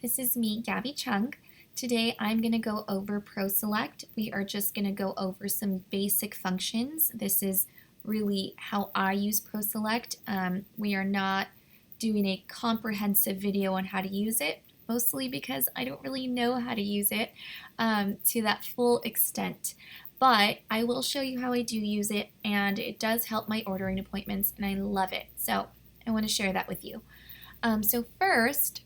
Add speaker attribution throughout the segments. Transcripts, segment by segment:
Speaker 1: this is me, Gabby Chung. Today I'm going to go over Proselect. We are just going to go over some basic functions. This is really how I use Proselect. We are not doing a comprehensive video on how to use it, mostly because I don't really know how to use it to that full extent. But I will show you how I do use it, and it does help my ordering appointments, and I love it. So I want to share that with you. So first,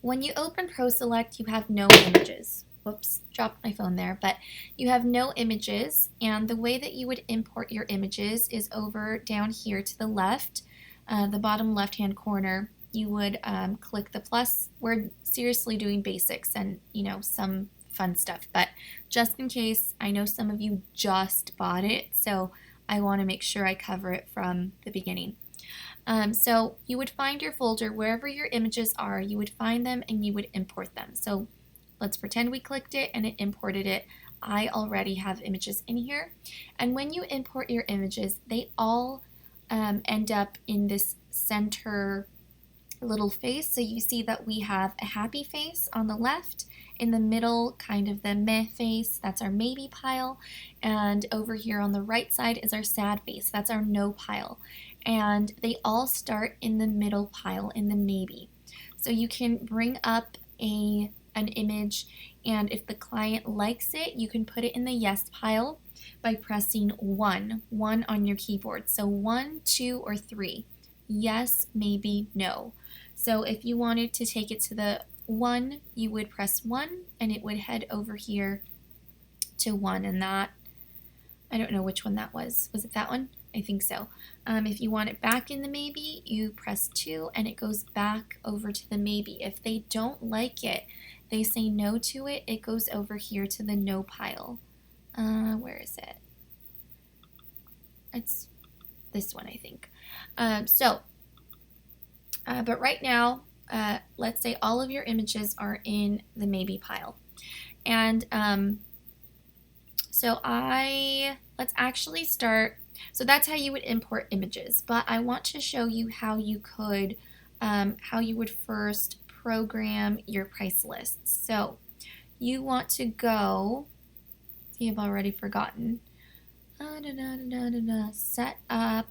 Speaker 1: when you open Proselect, you have no images. Whoops, dropped my phone there, but you have no images, and the way that you would import your images is over down here to the left, the bottom left-hand corner. You would click the plus. We're seriously doing basics and, some fun stuff, but just in case, I know some of you just bought it, so I want to make sure I cover it from the beginning. So you would find your folder wherever your images are, you would find them and you would import them. So let's pretend we clicked it and it imported it. I already have images in here. And when you import your images, they all end up in this center little face. So you see that we have a happy face on the left, in the middle kind of the meh face, that's our maybe pile, and over here on the right side is our sad face, that's our no pile. And they all start in the middle pile, in the maybe. So you can bring up an image, and if the client likes it, you can put it in the yes pile by pressing 1 on your keyboard. So 1, 2, or 3. Yes, maybe, no. So if you wanted to take it to the 1, you would press 1 and it would head over here to 1, and that, I don't know which one that was. Was it that one? I think so. If you want it back in the maybe, you press 2 and it goes back over to the maybe. If they don't like it, they say no to it, it goes over here to the no pile. Where is it? It's this one, I think. But right now, let's say all of your images are in the maybe pile. And let's actually start. So that's how you would import images, but I want to show you how you would first program your price lists. So you want to go, see, I've already forgotten, set up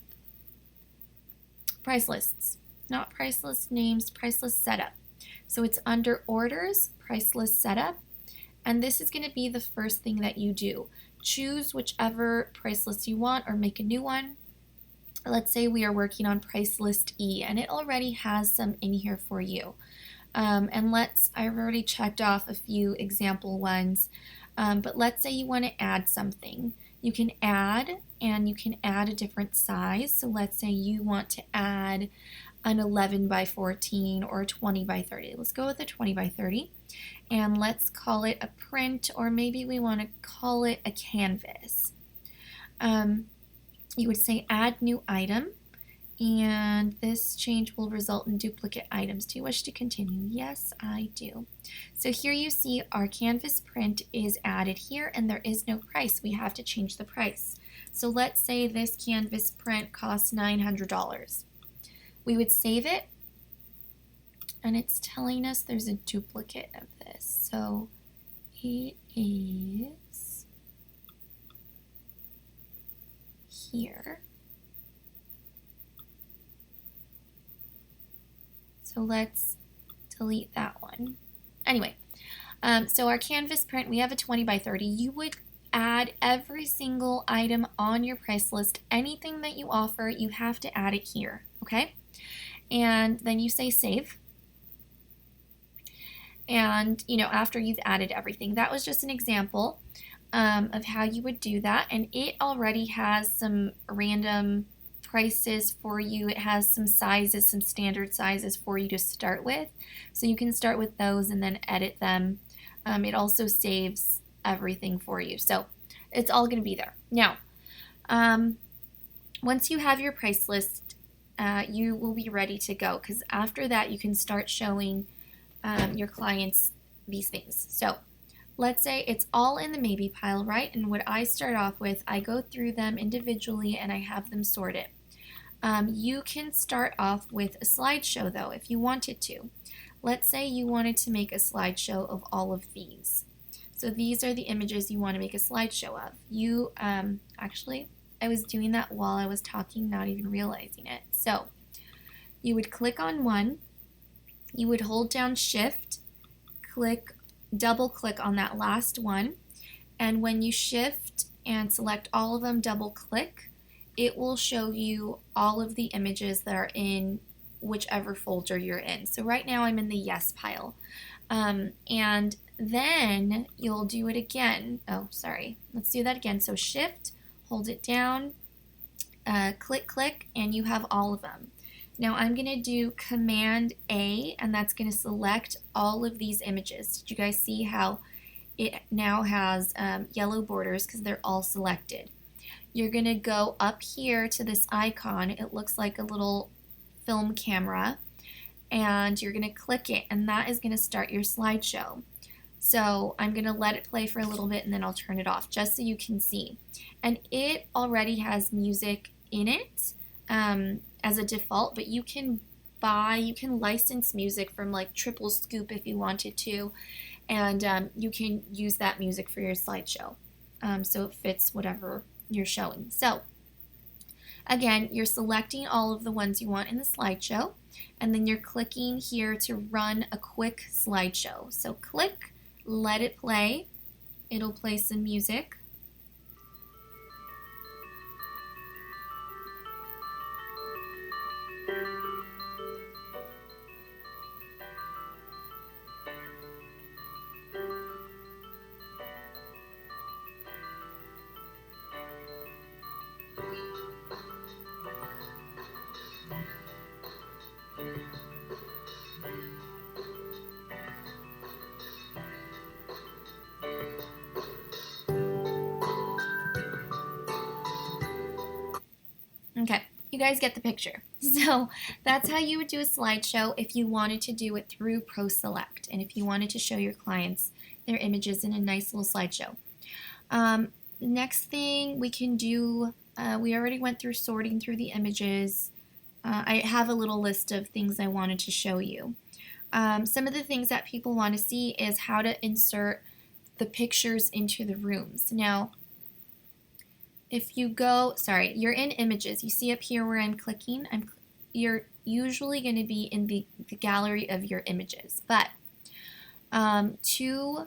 Speaker 1: price lists, not price list names, price list setup. So it's under orders, price list setup, and this is going to be the first thing that you do. Choose whichever price list you want or make a new one. Let's say we are working on price list E, and it already has some in here for you. I've already checked off a few example ones, but let's say you want to add something. You can add, and you can add a different size. So let's say you want to add an 11 by 14 or a 20 by 30. Let's go with a 20 by 30. And let's call it a print, or maybe we want to call it a canvas. You would say add new item, and this change will result in duplicate items. Do you wish to continue? Yes, I do. So here you see our canvas print is added here, and there is no price. We have to change the price. So let's say this canvas print costs $900. We would save it, and it's telling us there's a duplicate of this. So it is here. So let's delete that one. Anyway, so our canvas print, we have a 20 by 30. You would add every single item on your price list. Anything that you offer, you have to add it here, okay? And then you say save. And, after you've added everything, that was just an example of how you would do that. And it already has some random prices for you. It has some sizes, some standard sizes for you to start with. So you can start with those and then edit them. It also saves everything for you. So it's all going to be there. Now, once you have your price list, you will be ready to go, because after that you can start showing your clients these things. So let's say it's all in the maybe pile, right? And what I start off with, I go through them individually and I have them sorted. You can start off with a slideshow though if you wanted to. let's say you wanted to make a slideshow of all of these. So these are the images you want to make a slideshow of. You, actually, I was doing that while I was talking, not even realizing it. So you would click on one, you would hold down Shift, double click on that last one, and when you shift and select all of them, double click, it will show you all of the images that are in whichever folder you're in. So right now I'm in the yes pile. And then you'll do it again. Oh, sorry. Let's do that again. So Shift, hold it down, click, and you have all of them. Now I'm going to do Command A, and that's going to select all of these images. Did you guys see how it now has yellow borders because they're all selected? You're going to go up here to this icon. It looks like a little film camera, and you're going to click it, and that is going to start your slideshow. So I'm going to let it play for a little bit, and then I'll turn it off just so you can see. And it already has music in it as a default, but you can license music from like Triple Scoop if you wanted to, and you can use that music for your slideshow. So it fits whatever you're showing. So again, you're selecting all of the ones you want in the slideshow, and then you're clicking here to run a quick slideshow. So click, let it play. It'll play some music. Okay, you guys get the picture. So that's how you would do a slideshow if you wanted to do it through Proselect, and if you wanted to show your clients their images in a nice little slideshow. Next thing we can do, we already went through sorting through the images. I have a little list of things I wanted to show you. Some of the things that people want to see is how to insert the pictures into the rooms. Now, if you go, you're in images. You see up here where I'm clicking, you're usually going to be in the gallery of your images. But to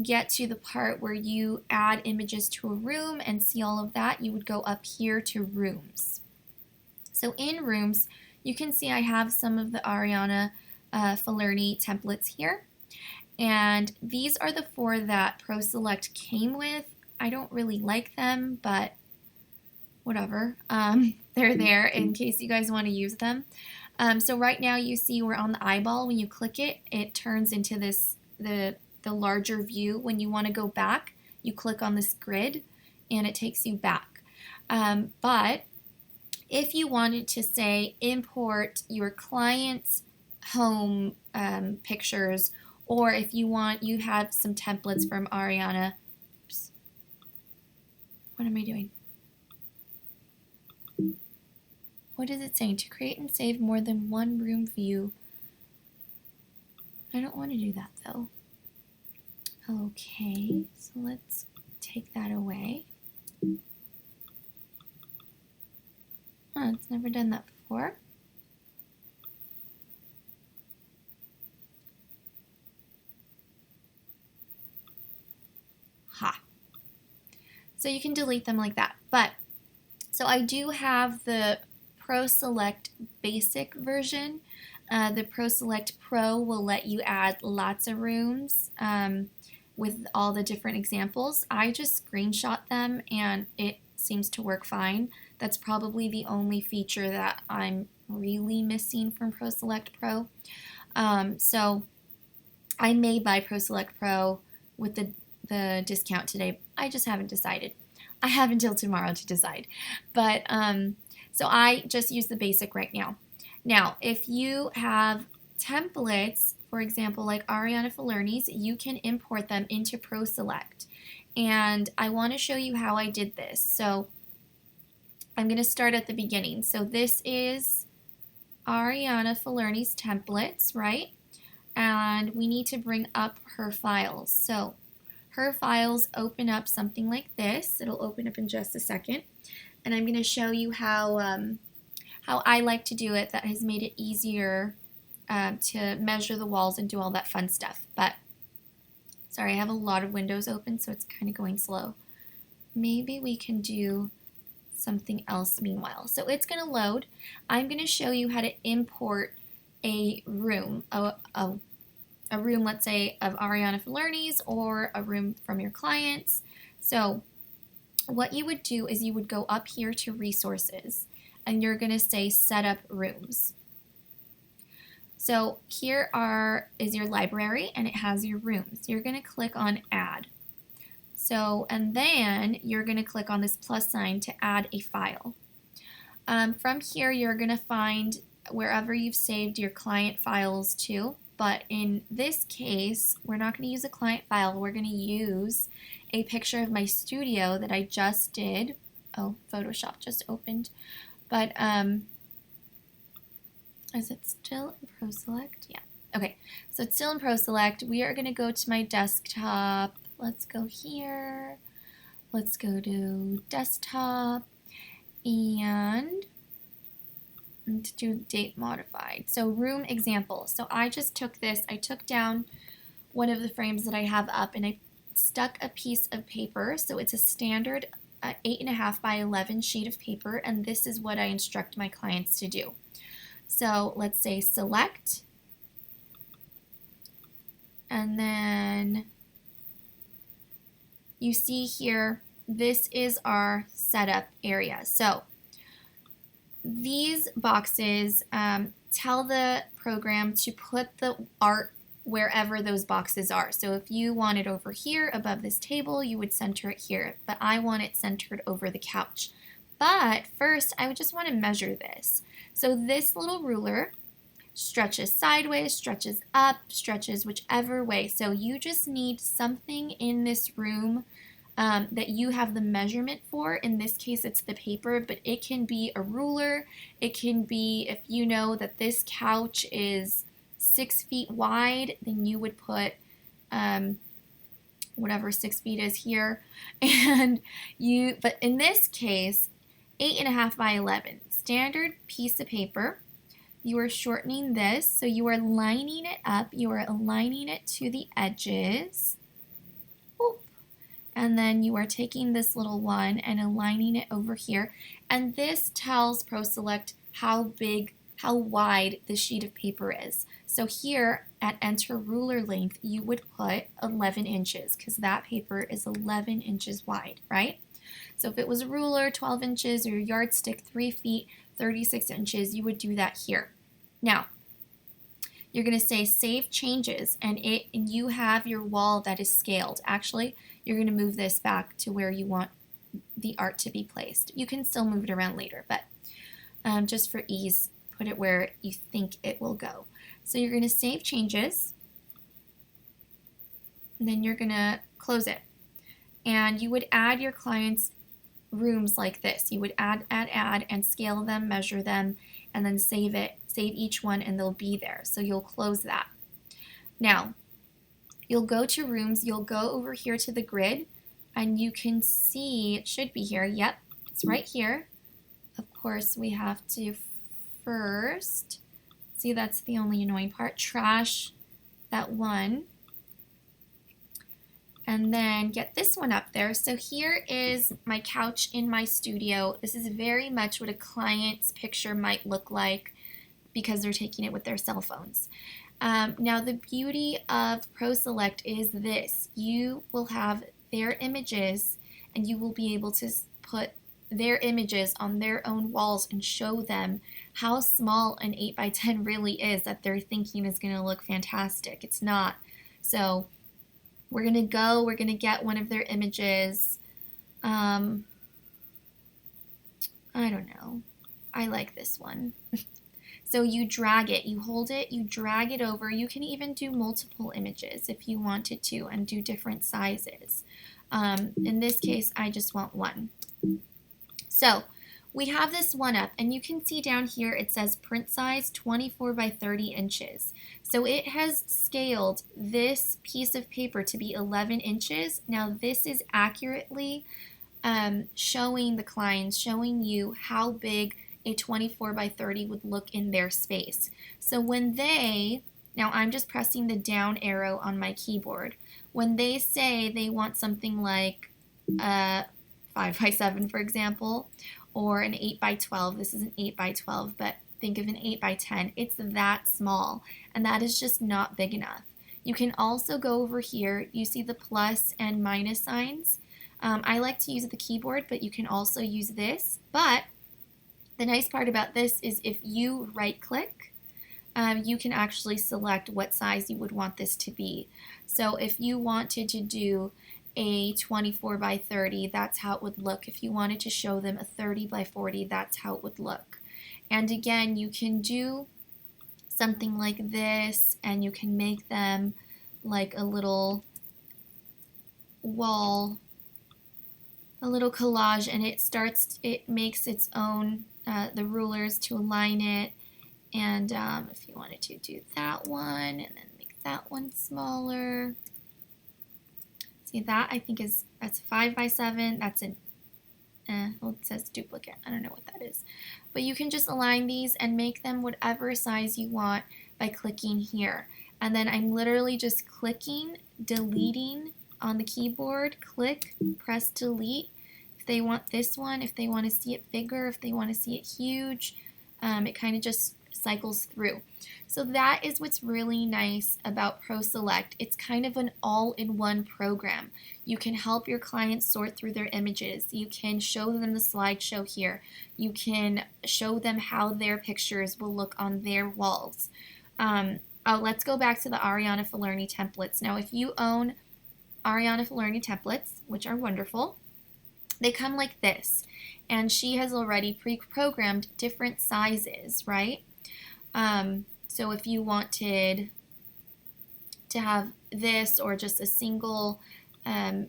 Speaker 1: get to the part where you add images to a room and see all of that, you would go up here to Rooms. So in Rooms, you can see I have some of the Ariana Falerni templates here. And these are the 4 that Proselect came with. I don't really like them, but whatever. They're there in case you guys want to use them. So right now you see we're on the eyeball. When you click it, it turns into this the larger view. When you want to go back, you click on this grid and it takes you back. But if you wanted to say import your client's home pictures, or if you have some templates from Ariana. Oops. What am I doing? What is it saying? To create and save more than one room view. I don't want to do that though. Okay, so let's take that away. It's never done that before. Ha. So you can delete them like that. But, so I do have the Proselect basic version. The Proselect Pro will let you add lots of rooms with all the different examples. I just screenshot them and it seems to work fine. That's probably the only feature that I'm really missing from Proselect Pro. So I may buy Proselect Pro with the discount today. I just haven't decided. I have until tomorrow to decide. But so I just use the basic right now. Now, if you have templates, for example, like Ariana Falerni's, you can import them into Proselect. And I want to show you how I did this. So I'm going to start at the beginning. So this is Ariana Falerni's templates, right? and we need to bring up her files. So her files open up something like this. It'll open up in just a second, and I'm going to show you how I like to do it that has made it easier to measure the walls and do all that fun stuff. But sorry, I have a lot of windows open, so it's kind of going slow. Maybe we can do something else meanwhile. So it's going to load. I'm going to show you how to import a room, a room, let's say, of Ariana Falerni's or a room from your clients. So what you would do is you would go up here to resources, and you're going to say set up rooms. So here is your library, and it has your rooms. You're going to click on add. So, and then you're going to click on this plus sign to add a file. From here, you're going to find wherever you've saved your client files to, but in this case, we're not going to use a client file. We're going to use a picture of my studio that I just did. Oh, Photoshop just opened. But is it still in Proselect? Yeah. Okay, so it's still in Proselect. We are going to go to my desktop. Let's go here. Let's go to desktop and to do date modified. So room example. So I just took this. I took down one of the frames that I have up, and I stuck a piece of paper. So it's a standard 8.5 by 11 sheet of paper, and this is what I instruct my clients to do. So let's say select, and then you see here, this is our setup area. So these boxes tell the program to put the art wherever those boxes are. So if you want it over here above this table, you would center it here, but I want it centered over the couch. But first, I would just want to measure this. So this little ruler stretches sideways, stretches up, stretches whichever way. So you just need something in this room that you have the measurement for. In this case, it's the paper, but it can be a ruler. It can be, if you know that this couch is 6 feet wide, then you would put whatever 6 feet is here. But in this case, 8.5 by 11, standard piece of paper. You are shortening this, so you are lining it up. You are aligning it to the edges. Oop. And then you are taking this little one and aligning it over here. And this tells Proselect how wide the sheet of paper is. So here at enter ruler length, you would put 11 inches because that paper is 11 inches wide, right? So if it was a ruler, 12 inches, or your yardstick, 3 feet, 36 inches, you would do that here. Now, you're going to say save changes, and you have your wall that is scaled. Actually, you're going to move this back to where you want the art to be placed. You can still move it around later, but just for ease, put it where you think it will go. So you're going to save changes, and then you're going to close it. And you would add your clients' rooms like this. You would add, and scale them, measure them, and then save each one, and they'll be there. So you'll close that. Now, you'll go to rooms, you'll go over here to the grid, and you can see, it should be here. Yep, it's right here. Of course, we have to first, see, that's the only annoying part, trash that one. And then get this one up there. So here is my couch in my studio. This is very much what a client's picture might look like because they're taking it with their cell phones. Now the beauty of Proselect is this. You will have their images, and you will be able to put their images on their own walls and show them how small an 8 by 10 really is that they're thinking is going to look fantastic. It's not. So we're going to get one of their images. I don't know. I like this one. So you drag it, you hold it, you drag it over. You can even do multiple images if you wanted to and do different sizes. In this case, I just want one. So we have this one up, and you can see down here it says print size 24 by 30 inches. So it has scaled this piece of paper to be 11 inches. Now this is accurately showing the clients, showing you how big a 24 by 30 would look in their space. So when now I'm just pressing the down arrow on my keyboard. When they say they want something like 5 by 7, for example, or an 8 by 12, this is an 8 by 12, but think of an 8 by 10, it's that small, and that is just not big enough. You can also go over here, you see the plus and minus signs. I like to use the keyboard, but you can also use this. But the nice part about this is if you right click, you can actually select what size you would want this to be. So if you wanted to do a 24 by 30, that's how it would look. If you wanted to show them a 30 by 40, that's how it would look. And again, you can do something like this, and you can make them like a little wall, a little collage, and it makes its own, the rulers to align it. And if you wanted to do that one and then make that one smaller, see that I think that's 5 by 7. That's an well, it says duplicate. I don't know what that is. But you can just align these and make them whatever size you want by clicking here. And then I'm literally just clicking, deleting on the keyboard, click, press delete. If they want this one, if they want to see it bigger, if they want to see it huge, it kind of just cycles through. So that is what's really nice about Proselect. It's kind of an all-in-one program. You can help your clients sort through their images. You can show them the slideshow here. You can show them how their pictures will look on their walls. Let's go back to the Ariana Falerni templates. Now, if you own Ariana Falerni templates, which are wonderful, they come like this. And she has already pre-programmed different sizes, right? So if you wanted to have this or just a single, a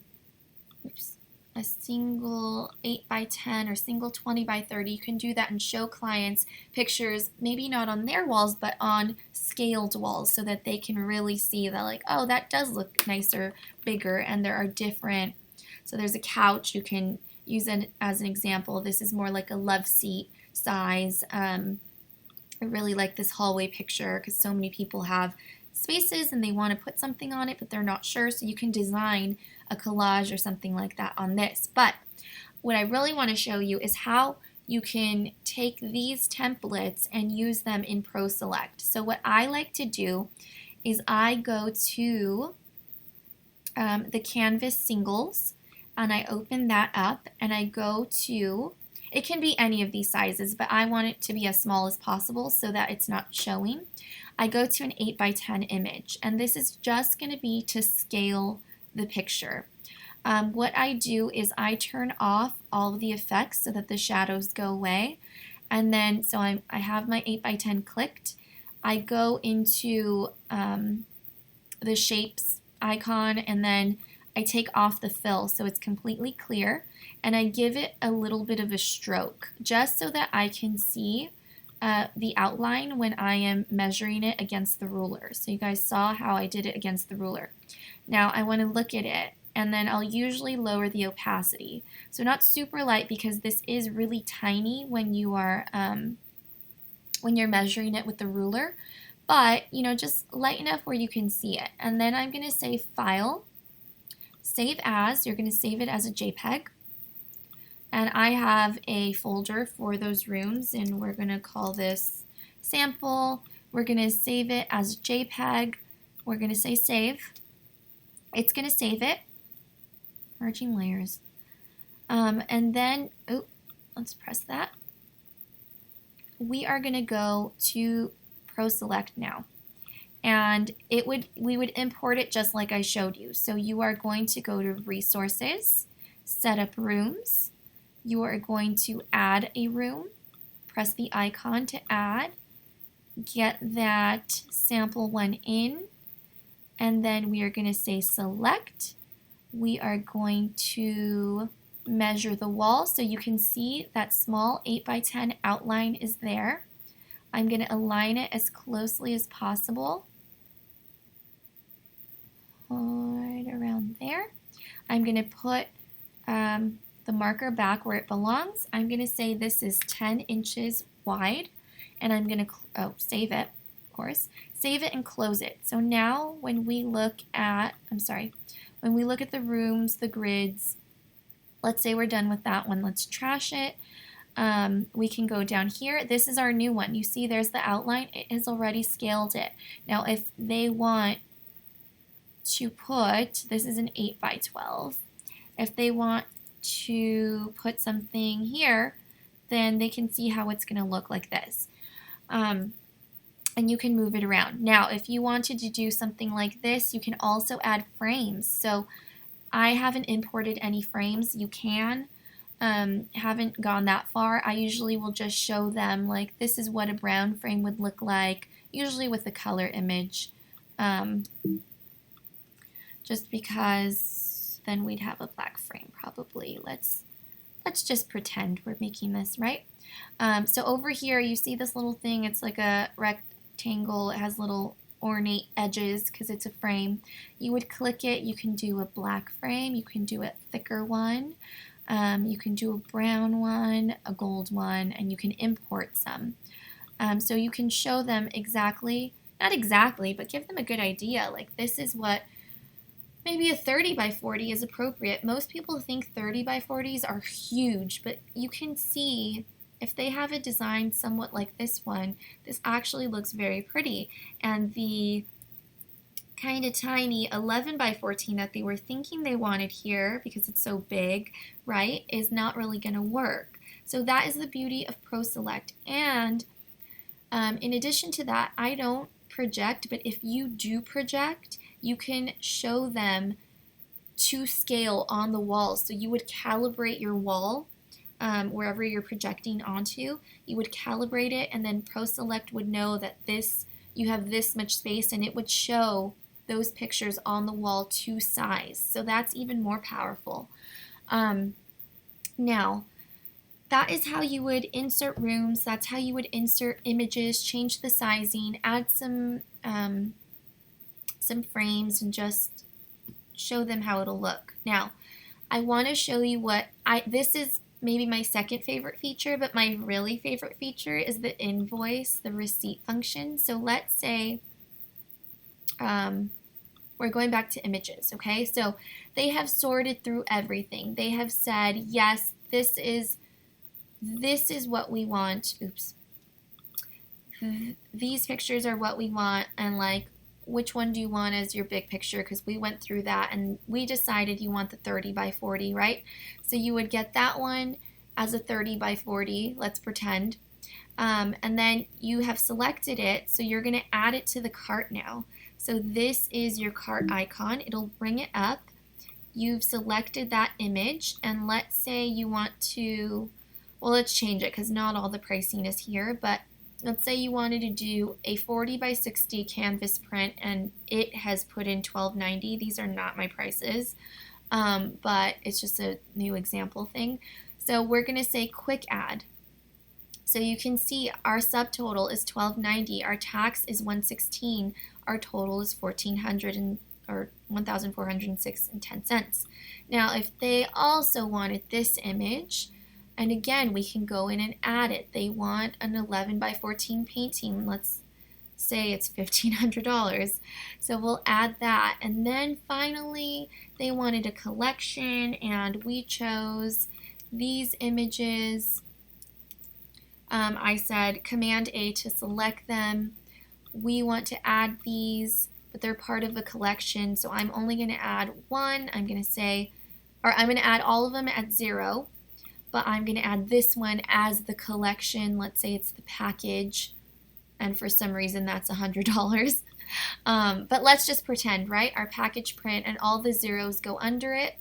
Speaker 1: single 8 by 10 or single 20 by 30, you can do that and show clients pictures, maybe not on their walls, but on scaled walls, so that they can really see that, like, oh, that does look nicer, bigger, and there are different. So there's a couch, you can use it as an example. This is more like a love seat size. I really like this hallway picture because so many people have spaces and they want to put something on it, but they're not sure. So you can design a collage or something like that on this. But what I really want to show you is how you can take these templates and use them in Proselect. So what I like to do is I go to the Canvas singles, and I open that up, and I go to, it can be any of these sizes, but I want it to be as small as possible so that it's not showing. I go to an 8 by 10 image, and this is just going to be to scale the picture. What I do is I turn off all of the effects so that the shadows go away. And then, so I have my 8 by 10 clicked. I go into the shapes icon, and then I take off the fill so it's completely clear, and I give it a little bit of a stroke just so that I can see the outline when I am measuring it against the ruler. So you guys saw how I did it against the ruler. Now I want to look at it, and then I'll usually lower the opacity. So not super light, because this is really tiny when you are when you're measuring it with the ruler, but you know, just light enough where you can see it. And then I'm going to say File, Save As. You're going to save it as a JPEG. And I have a folder for those rooms, and we're going to call this Sample. We're going to save it as a JPEG. We're going to say Save. It's going to save it. Merging layers. And then, let's press that. We are going to go to Proselect now. And we would import it just like I showed you. So you are going to go to Resources, Set Up Rooms. You are going to add a room. Press the icon to add. Get that sample one in. And then we are going to say Select. We are going to measure the wall so you can see that small 8 by 10 outline is there. I'm going to align it as closely as possible, right around there. I'm going to put the marker back where it belongs. I'm going to say this is 10 inches wide, and I'm going to save it, of course. Save it and close it. So now when we look at, when we look at the rooms, the grids, let's say we're done with that one. Let's trash it. We can go down here. This is our new one. You see there's the outline. It has already scaled it. Now if they want to put, this is an 8 by 12. If they want to put something here, then they can see how it's going to look like this. And you can move it around. Now, if you wanted to do something like this, you can also add frames. So I haven't imported any frames. You can. Haven't gone that far. I usually will just show them like this is what a brown frame would look like, usually with a color image. Just because then we'd have a black frame probably. Let's just pretend we're making this, right? So over here you see this little thing. It's like a rectangle. It has little ornate edges because it's a frame. You would click it. You can do a black frame. You can do a thicker one. You can do a brown one, a gold one, and you can import some. So you can show them exactly, not exactly, but give them a good idea. Like this is what maybe a 30 by 40 is appropriate. Most people think 30 by 40s are huge, but you can see if they have a design somewhat like this one, this actually looks very pretty. And the kind of tiny 11 by 14 that they were thinking they wanted here, because it's so big, right, is not really going to work. So that is the beauty of Proselect. And in addition to that, I don't project, but if you do project, you can show them to scale on the wall. So you would calibrate your wall wherever you're projecting onto. You would calibrate it, and then Proselect would know that you have this much space, and it would show those pictures on the wall to size. So that's even more powerful. Now, that is how you would insert rooms. That's how you would insert images, change the sizing, add some frames, and just show them how it'll look. Now, I want to show you this is maybe my second favorite feature, but my really favorite feature is the invoice, the receipt function. So let's say we're going back to images, okay? So they have sorted through everything. They have said, yes, this is what we want. Oops. These pictures are what we want, and like, which one do you want as your big picture? Because we went through that and we decided you want the 30 by 40, right? So you would get that one as a 30 by 40, let's pretend. And then you have selected it, so you're going to add it to the cart now. So this is your cart icon. It'll bring it up. You've selected that image, and let's say you want to, well, let's change it because not all the pricing is here, but let's say you wanted to do a 40 by 60 canvas print, and it has put in $12.90. These are not my prices, but it's just a new example thing. So we're going to say quick add. So you can see our subtotal is $12.90. Our tax is $116. Our total is $1,406.10. Now, if they also wanted this image, and again, we can go in and add it. They want an 11 by 14 painting. Let's say it's $1,500. So we'll add that. And then finally, they wanted a collection, and we chose these images. I said Command A to select them. We want to add these, but they're part of a collection, so I'm only going to add one. I'm going to add all of them at 0, but I'm going to add this one as the collection. Let's say it's the package, and for some reason that's $100. But let's just pretend, right? Our package print, and all the zeros go under it.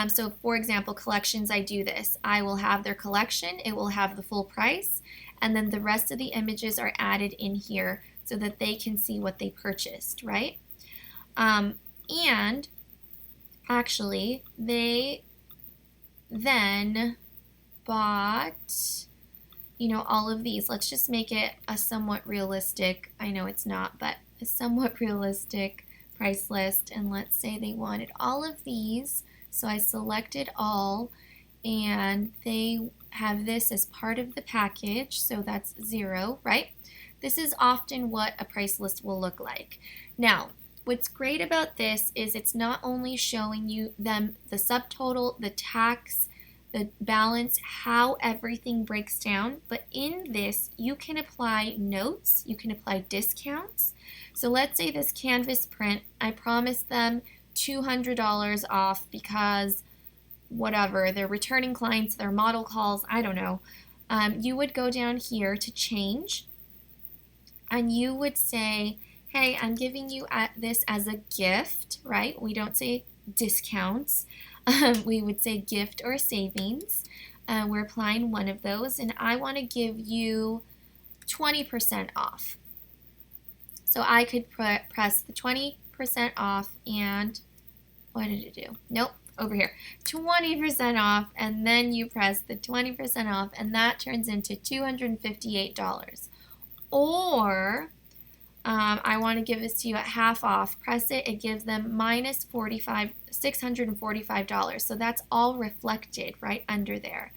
Speaker 1: So for example, collections, I do this. I will have their collection, it will have the full price, and then the rest of the images are added in here so that they can see what they purchased, right? And actually, they then bought, all of these. Let's just make it a somewhat realistic, I know it's not, but a somewhat realistic price list. And let's say they wanted all of these. So I selected all, and they have this as part of the package. So that's 0, right? This is often what a price list will look like. Now, what's great about this is it's not only showing you them the subtotal, the tax, the balance, how everything breaks down, but in this you can apply notes, you can apply discounts. So let's say this canvas print, I promised them $200 off because whatever, they're returning clients, their model calls, I don't know. You would go down here to change, and you would say, hey, I'm giving you this as a gift, right? We don't say discounts. We would say gift or savings. We're applying one of those, and I want to give you 20% off. So I could press the 20% off, and what did it do? Nope, over here. 20% off, and then you press the 20% off, and that turns into $258. Or I want to give this to you at half off. Press it, it gives them minus $645. So that's all reflected right under there.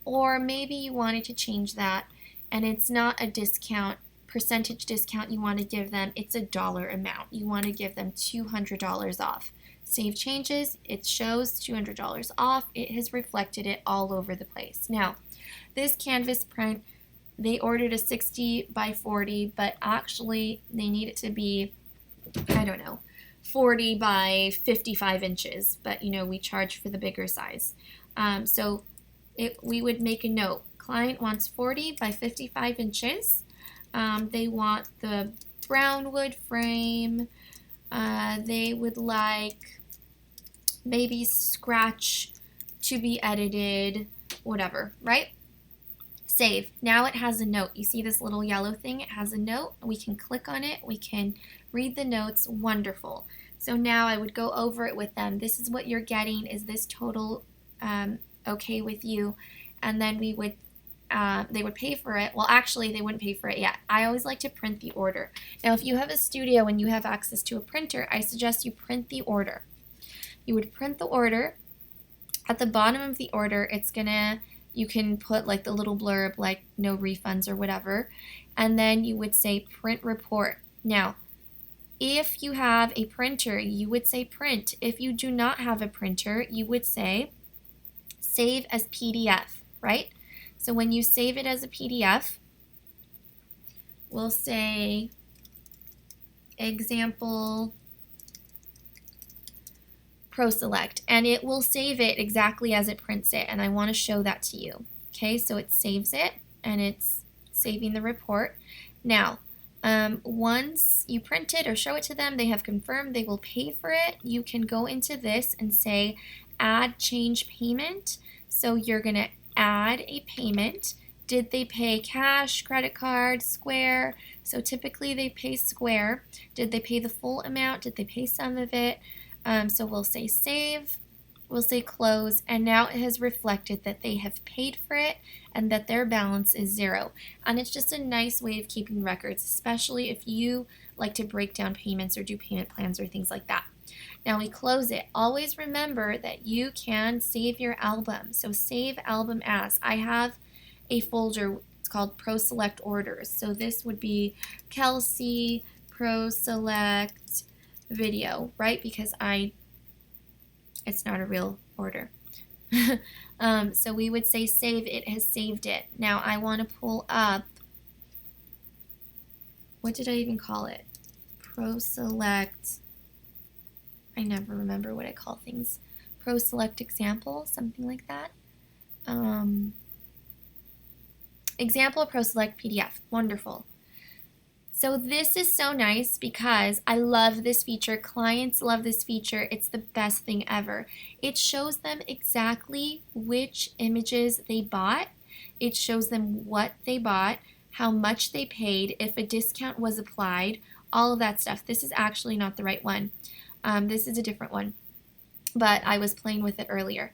Speaker 1: Or maybe you wanted to change that, and it's not a discount, percentage discount you want to give them, it's a dollar amount. You want to give them $200 off. Save changes, it shows $200 off. It has reflected it all over the place. Now, this canvas print, they ordered a 60 by 40, but actually they need it to be, I don't know, 40 by 55 inches, but we charge for the bigger size. So we would make a note. Client wants 40 by 55 inches. They want the brown wood frame. They would like maybe scratch to be edited, whatever, right? Save. Now it has a note. You see this little yellow thing? It has a note. We can click on it. We can read the notes. Wonderful. So now I would go over it with them. This is what you're getting. Is this total okay with you? And then they would pay for it. Well, actually, they wouldn't pay for it yet. I always like to print the order. Now, if you have a studio and you have access to a printer, I suggest you print the order. You would print the order. At the bottom of the order, you can put like the little blurb, like no refunds or whatever. And then you would say print report. Now, if you have a printer, you would say print. If you do not have a printer, you would say save as PDF, right? So when you save it as a PDF, we'll say example Proselect, and it will save it exactly as it prints it, and I want to show that to you. Okay, so it saves it, and it's saving the report. Now, once you print it or show it to them, they have confirmed they will pay for it. You can go into this and say add change payment. So you're going to add a payment. Did they pay cash, credit card, Square? So typically they pay Square. Did they pay the full amount? Did they pay some of it? So we'll say save, we'll say close, and now it has reflected that they have paid for it and that their balance is 0. And it's just a nice way of keeping records, especially if you like to break down payments or do payment plans or things like that. Now we close it. Always remember that you can save your album. So save album as. I have a folder, it's called Proselect orders. So this would be Kelsey Proselect video, right? Because it's not a real order. So we would say save, it has saved it. Now I want to pull up, what did I even call it? Proselect, I never remember what I call things. Proselect example, something like that. Example Proselect PDF, wonderful. So this is so nice because I love this feature. Clients love this feature. It's the best thing ever. It shows them exactly which images they bought. It shows them what they bought, how much they paid, if a discount was applied, all of that stuff. This is actually not the right one. This is a different one, but I was playing with it earlier.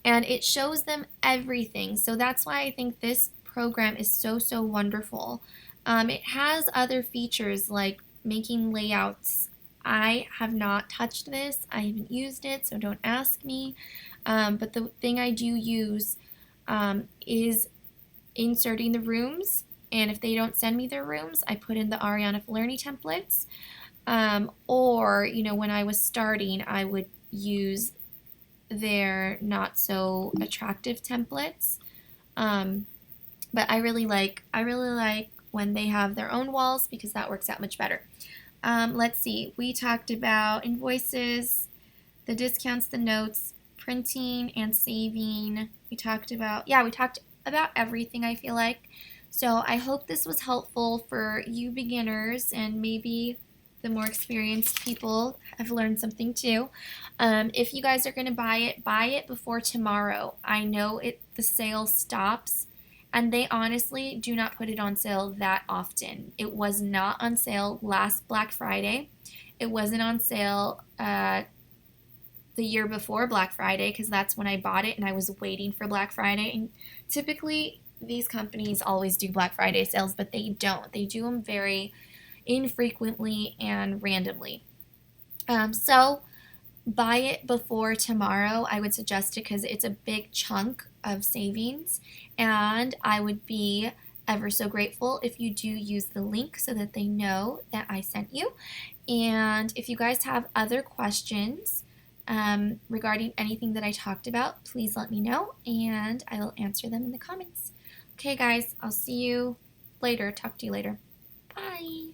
Speaker 1: and it shows them everything. So that's why I think this program is so, so wonderful. It has other features like making layouts. I have not touched this. I haven't used it, so don't ask me. But the thing I do use is inserting the rooms. And if they don't send me their rooms, I put in the Ariana Falerni templates. Or, when I was starting, I would use their not so attractive templates. But I really like when they have their own walls because that works out much better. Let's see. We talked about invoices, the discounts, the notes, printing and saving. We talked about everything, I feel like. So I hope this was helpful for you beginners, and maybe the more experienced people have learned something too. If you guys are going to buy it before tomorrow. I know the sale stops, and they honestly do not put it on sale that often. It was not on sale last Black Friday. It wasn't on sale the year before Black Friday because that's when I bought it and I was waiting for Black Friday. And typically these companies always do Black Friday sales, but they don't. They do them very infrequently and randomly. So buy it before tomorrow. I would suggest it because it's a big chunk of savings, and I would be ever so grateful if you do use the link so that they know that I sent you. And if you guys have other questions regarding anything that I talked about, please let me know and I will answer them in the comments. Okay, guys, I'll see you later. Talk to you later. Bye.